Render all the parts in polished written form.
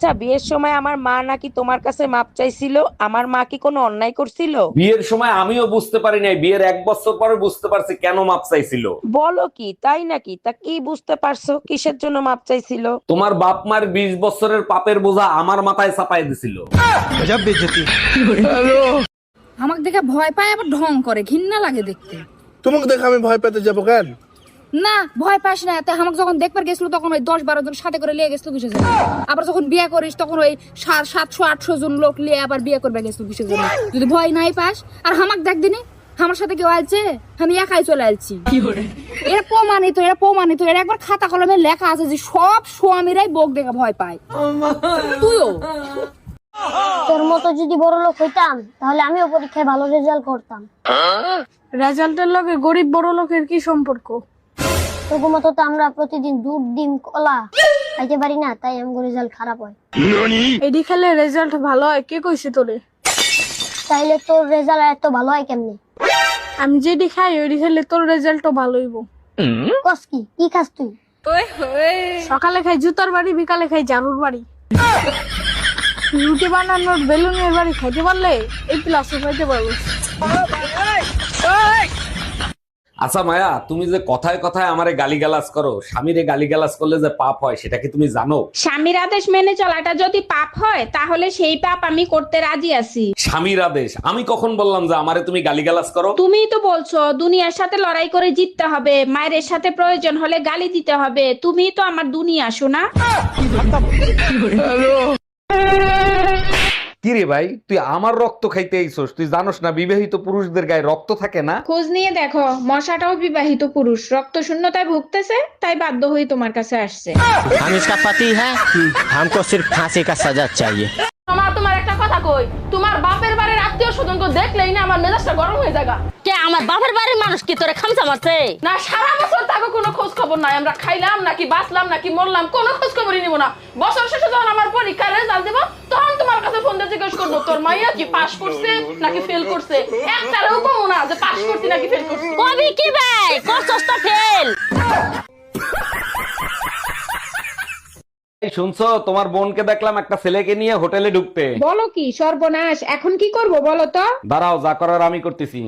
আচ্ছা, বিয়ের সময় আমার মা নাকি তোমার কাছে মাপ চাইছিল, আমার মা কি কোনো অন্যায় করছিল? বিয়ের সময় আমিও বুঝতে পারি নাই, বিয়ের 1 বছর পরে বুঝতে পারছি কেন মাপ চাইছিল। বলো কি, তাই নাকি? তা কি বুঝতে পারছো কিসের জন্য মাপ চাইছিল? তোমার বাপ মার 20 বছরের পাপের বোঝা আমার মাথায় চাপাই দিছিল। আমাকে দেখে ভয় পায় আবার ঢং করে, ঘৃণা লাগে দেখতে। তোমাকে দেখে আমি ভয় পেতে যাবো কেন? না, ভয় পাস না। তে আমাকে যখন দেখবার গেছিল তখন ওই 10-12 জন সাথে করে লিয়ে গেছিল কিসের জন্য? আবার যখন বিয়ে করিস তখন ওই 700-800 জন লোক লিয়ে আবার বিয়ে করবে গেছিল কিসের জন্য? যদি ভয় নাই পাস আর আমাকে দেখ দিনি আমার সাথে কেউ আলছে, আমি একাই চলে আসছি। এরা প্রমাণিত এরা একবার খাতা কলমে লেখা আছে যে সব স্বামীরাই বউক দেখে ভয় পায়। তুইও তোর মতো যদি বড় লোক হইতাম তাহলে আমিও পরীক্ষায় ভালো রেজাল্ট করতাম। রেজাল্টের লগে গরিব বড় লোকের কি সম্পর্ক? তোর মতো তো আমরা প্রতিদিন দুধ ডিম কলা খাইতে পারি না, তাই আমার রেজাল্ট খারাপ হয়। এডি খেলে রেজাল্ট ভালো হয় কে কইছে তোরে? তাইলে তোর রেজাল্ট এত ভালো হয় কেমনে? আমি যেডি খাই ওইডি খেলে তোর রেজাল্টও ভালো হইব। কস কি কি খাস তুই? সকালে খাই জুতার বাড়ি, বিকালে খাই ঝাড়ুর বাড়ি। রুটি বানানোর বেলুনের বাড়ি খাইতে পারলে এই প্লাসও খাইতে পারবো। আচ্ছা মায়া, তুমি যে কথায় কথায় আমারে গালিগালাজ করো, স্বামীরে গালিগালাজ করলে যে পাপ হয় সেটা কি তুমি জানো? স্বামীর আদেশ মেনে চলাটা যদি পাপ হয় তাহলে সেই পাপ আমি করতে রাজি আছি। স্বামীর আদেশ? আমি কখন বললাম যে আমারে তুমি গালিগালাজ করো? তুমিই তো বলছো দুনিয়ার সাথে লড়াই করে জিততে হবে, মায়ের সাথে প্রয়োজন হলে গালি দিতে হবে। তুমিই তো আমার দুনিয়া, শোনা। কি রে ভাই, তুই আমার রক্ত খাইতে আইছস? তুই জানোস না বিবাহিত পুরুষদের গায়ে রক্ত থাকে না? খোঁজ নিয়ে দেখো, মশাটাও বিবাহিত পুরুষ, রক্ত শূন্যতায় ভুগতেছে, তাই বাধ্য হয়ে তোমার কাছে আসছে। हम इसका पति है, हमको सिर्फ फांसी का सजा चाहिए। তোমার একটা কথা কই, তোমার বাপের বাড়ির আত্মীয় স্বজন তো দেখলেই না আমার মেজাজটা গরম হয়ে যায়। কে আমার বাপের বাড়ির মানুষ কি তোরে খামচা মারছে? না, সারা বছর তাকে কোনো খোঁজ খবর নাই, আমরা খাইলাম নাকি বাঁচলাম নাকি মরলাম কোনো খোঁজ খবরই নিব না। বছর শেষে যখন আমার পরীক্ষার রেজাল্ট দেব তখন তোমার কাছে ফোন দিয়ে জিজ্ঞেস করবো তোর মাইয়া কি পাস করছে নাকি ফেল করছে। একটারেও কমো না যে পাস করছি নাকি ফেল করছি। কবি কি ভাই করছস তো ফেল। এই শুনছো, তোমার বোনকে দেখলাম একটা ছেলেকে নিয়ে হোটেলে ঢুকতে। বলো কি সর্বনাশ, এখন কি করব বলো তো? দাঁড়াও, যা করার আমি করতেছি।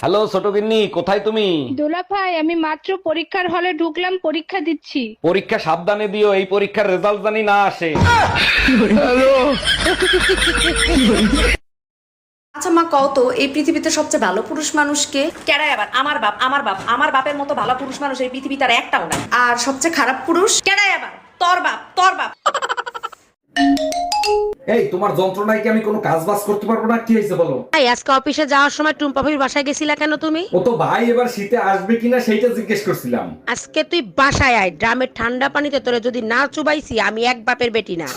হ্যালো ছোট গিন্নি, কোথায় তুমি? দোলা ভাই, আমি মাত্র পরীক্ষার হলে ঢুকলাম, পরীক্ষা দিচ্ছি। পরীক্ষা সাবধানে দিও, এই পরীক্ষার রেজাল্ট জানি না আসে। আচ্ছা মা, কও তো এই পৃথিবীতে সবচেয়ে ভালো পুরুষ মানুষ কে? কেডাই আবার? আমার বাপ। আমার বাপের মতো ভালো পুরুষ মানুষ এই পৃথিবীতে আর একটাও নাই। আর সবচেয়ে খারাপ পুরুষ কেডাই আবার? তোর বাপ। এই তোমার যন্ত্রণায় কি আমি কোনো কাজ বাজ করতে পারবো না? কি হয়েছে বলো? এই আজকে অফিসে যাওয়ার সময় টুম্পাভির বাসায় গেছিলা কেন তুমি? ও তো ভাই এবার শীতে আসবে কিনা সেইটা জিজ্ঞেস করছিলাম। আজকে তুই বাসায় আয়, ড্রামের ঠান্ডা পানিতে তোরে যদি না চুবাইছি আমি এক বাপের বেটি না।